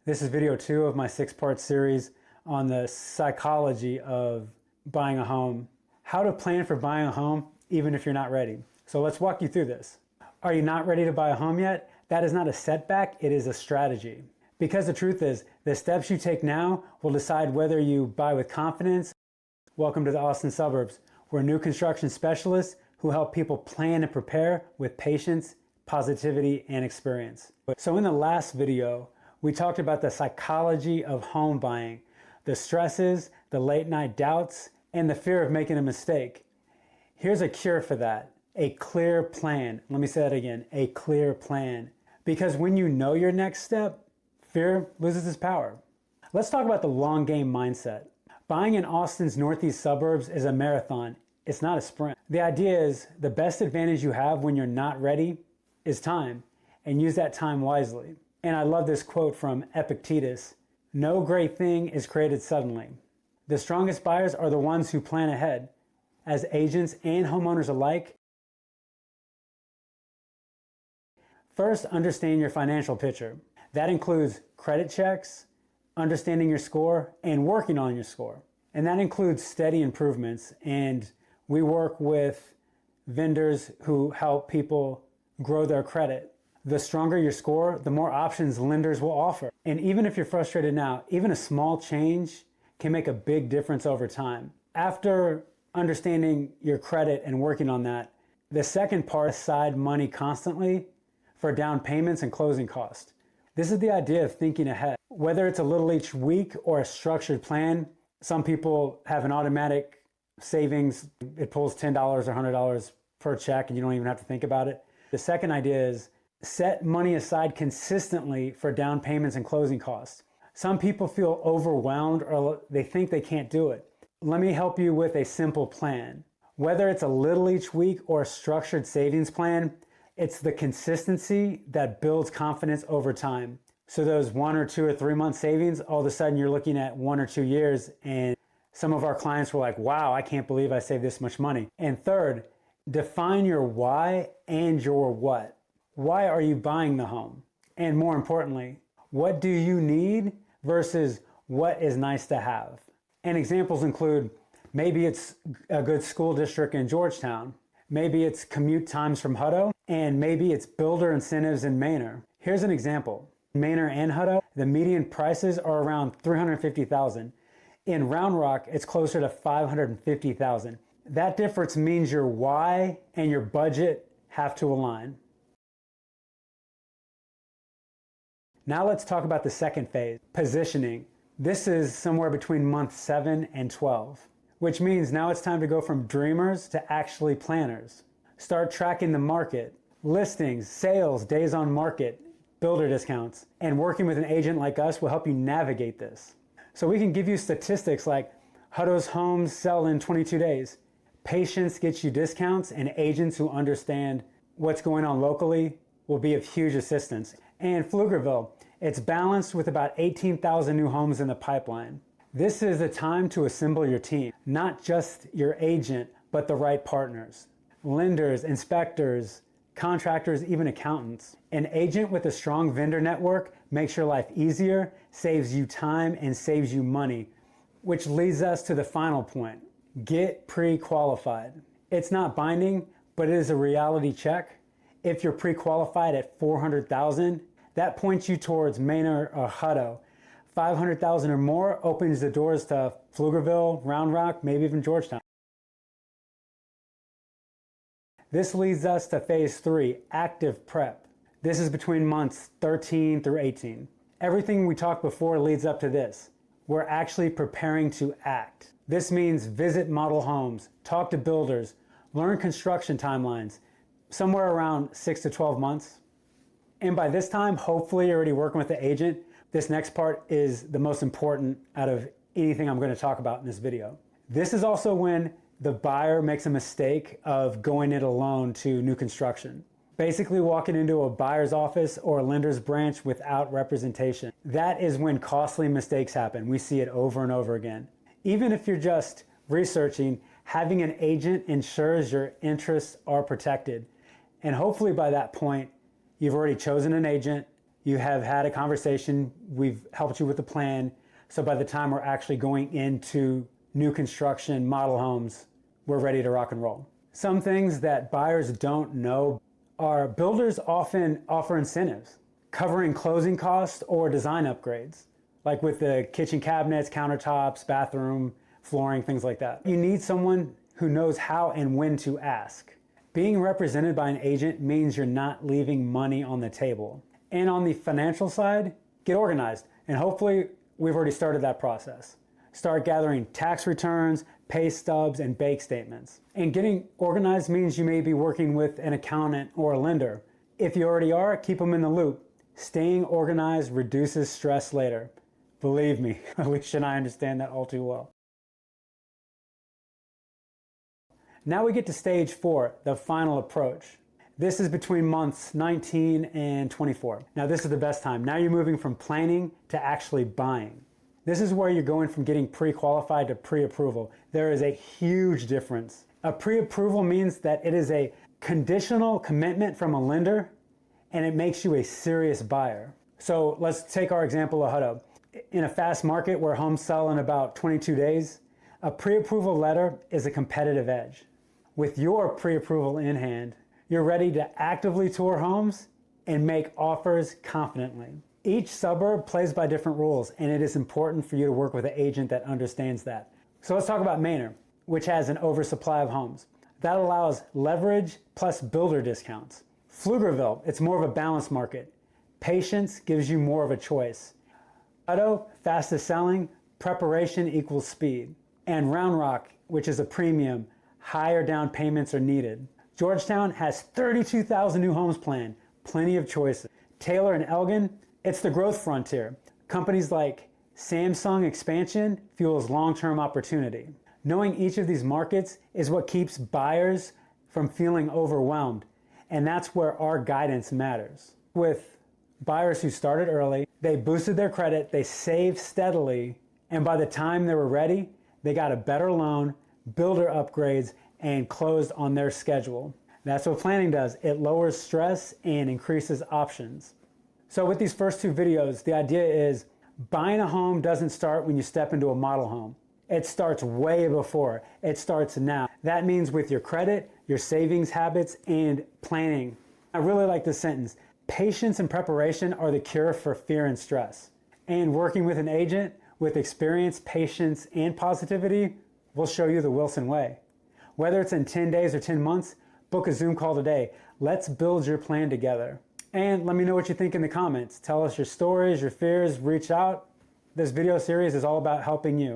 This is video 2 of my 6-part series on the psychology of buying a home. How to plan for buying a home even if you're not ready. So let's walk you through this. Are you not ready to buy a home yet? That is not a setback, it is a strategy. Because the truth is, the steps you take now will decide whether you buy with confidence. Welcome to the Austin Suburbs. We're new construction specialists who help people plan and prepare with patience, positivity, and experience. So in the last video, we talked about the psychology of home buying, the stresses, the late night doubts, and the fear of making a mistake. Here's a cure for that, a clear plan. Let me say that again, a clear plan. Because when you know your next step, fear loses its power. Let's talk about the long game mindset. Buying in Austin's northeast suburbs is a marathon. It's not a sprint. The idea is the best advantage you have when you're not ready is time, and use that time wisely. And I love this quote from Epictetus: "No great thing is created suddenly. The strongest buyers are the ones who plan ahead." As agents and homeowners alike, first, understand your financial picture. That includes credit checks, understanding your score, and working on your score. And that includes steady improvements. And we work with vendors who help people grow their credit. The stronger your score, the more options lenders will offer. And even if you're frustrated now, even a small change can make a big difference over time. After understanding your credit and working on that, the second part, aside money constantly for down payments and closing costs. This is the idea of thinking ahead. Whether it's a little each week or a structured plan, some people have an automatic savings. It pulls $10 or $100 per check and you don't even have to think about it. The second idea is set money aside consistently for down payments and closing costs. Some people feel overwhelmed or they think they can't do it. Let me help you with a simple plan. Whether it's a little each week or a structured savings plan, it's the consistency that builds confidence over time. So those 1 or 2 or 3 month savings, all of a sudden you're looking at 1 or 2 years, and some of our clients were like, wow, I can't believe I saved this much money. And third, define your why and your what. Why are you buying the home? And more importantly, what do you need versus what is nice to have? And examples include, maybe it's a good school district in Georgetown, maybe it's commute times from Hutto, and maybe it's builder incentives in Manor. Here's an example. In Manor and Hutto, the median prices are around $350,000. In Round Rock, it's closer to $550,000. That difference means your why and your budget have to align. Now let's talk about the second phase, positioning. This is somewhere between month 7 and 12, which means now it's time to go from dreamers to actually planners. Start tracking the market, listings, sales, days on market, builder discounts, and working with an agent like us will help you navigate this. So we can give you statistics like Hutto's homes sell in 22 days. Patience gets you discounts, and agents who understand what's going on locally will be of huge assistance. And Pflugerville, it's balanced with about 18,000 new homes in the pipeline. This is a time to assemble your team, not just your agent, but the right partners. Lenders, inspectors, contractors, even accountants. An agent with a strong vendor network makes your life easier, saves you time, and saves you money, which leads us to the final point. Get pre-qualified. It's not binding, but it is a reality check. If you're pre-qualified at $400,000, that points you towards Manor or Hutto. $500,000 or more opens the doors to Pflugerville, Round Rock, maybe even Georgetown. This leads us to phase 3, active prep. This is between months 13 through 18. Everything we talked before leads up to this. We're actually preparing to act. This means visit model homes, talk to builders, learn construction timelines, somewhere around 6 to 12 months. And by this time, hopefully you're already working with the agent. This next part is the most important out of anything I'm going to talk about in this video. This is also when the buyer makes a mistake of going it alone to new construction. Basically walking into a buyer's office or a lender's branch without representation. That is when costly mistakes happen. We see it over and over again. Even if you're just researching, having an agent ensures your interests are protected. And hopefully by that point, you've already chosen an agent, You have had a conversation, we've helped you with the plan, so by the time we're actually going into new construction model homes, we're ready to rock and roll. Some things that buyers don't know are builders often offer incentives covering closing costs or design upgrades, like with the kitchen cabinets, countertops, bathroom, flooring, things like that. You need someone who knows how and when to ask. Being represented by an agent means you're not leaving money on the table. And on the financial side, get organized. And hopefully we've already started that process. Start gathering tax returns, pay stubs, and bank statements. And getting organized means you may be working with an accountant or a lender. If you already are, keep them in the loop. Staying organized reduces stress later. Believe me, Alicia and I understand that all too well. Now we get to stage 4, the final approach. This is between months 19 and 24. Now this is the best time. Now you're moving from planning to actually buying. This is where you're going from getting pre-qualified to pre-approval. There is a huge difference. A pre-approval means that it is a conditional commitment from a lender and it makes you a serious buyer. So let's take our example of Hutto. In a fast market where homes sell in about 22 days, a pre-approval letter is a competitive edge. With your pre-approval in hand, you're ready to actively tour homes and make offers confidently. Each suburb plays by different rules, and it is important for you to work with an agent that understands that. So let's talk about Manor, which has an oversupply of homes. That allows leverage plus builder discounts. Pflugerville, it's more of a balanced market. Patience gives you more of a choice. Hutto, fastest selling, preparation equals speed. And Round Rock, which is a premium, higher down payments are needed. Georgetown has 32,000 new homes planned, plenty of choices. Taylor and Elgin, it's the growth frontier. Companies like Samsung expansion fuels long-term opportunity. Knowing each of these markets is what keeps buyers from feeling overwhelmed, and that's where our guidance matters. With buyers who started early, they boosted their credit, they saved steadily, and by the time they were ready, they got a better loan, builder upgrades, and closed on their schedule. That's what planning does. It lowers stress and increases options. So with these first 2 videos, the idea is buying a home doesn't start when you step into a model home. It starts way before. It starts now. That means with your credit, your savings habits, and planning. I really like this sentence. Patience and preparation are the cure for fear and stress. And working with an agent with experience, patience, and positivity will show you the Wilson way. Whether it's in 10 days or 10 months, book a Zoom call today. Let's build your plan together. And let me know what you think in the comments. Tell us your stories, your fears, reach out. This video series is all about helping you.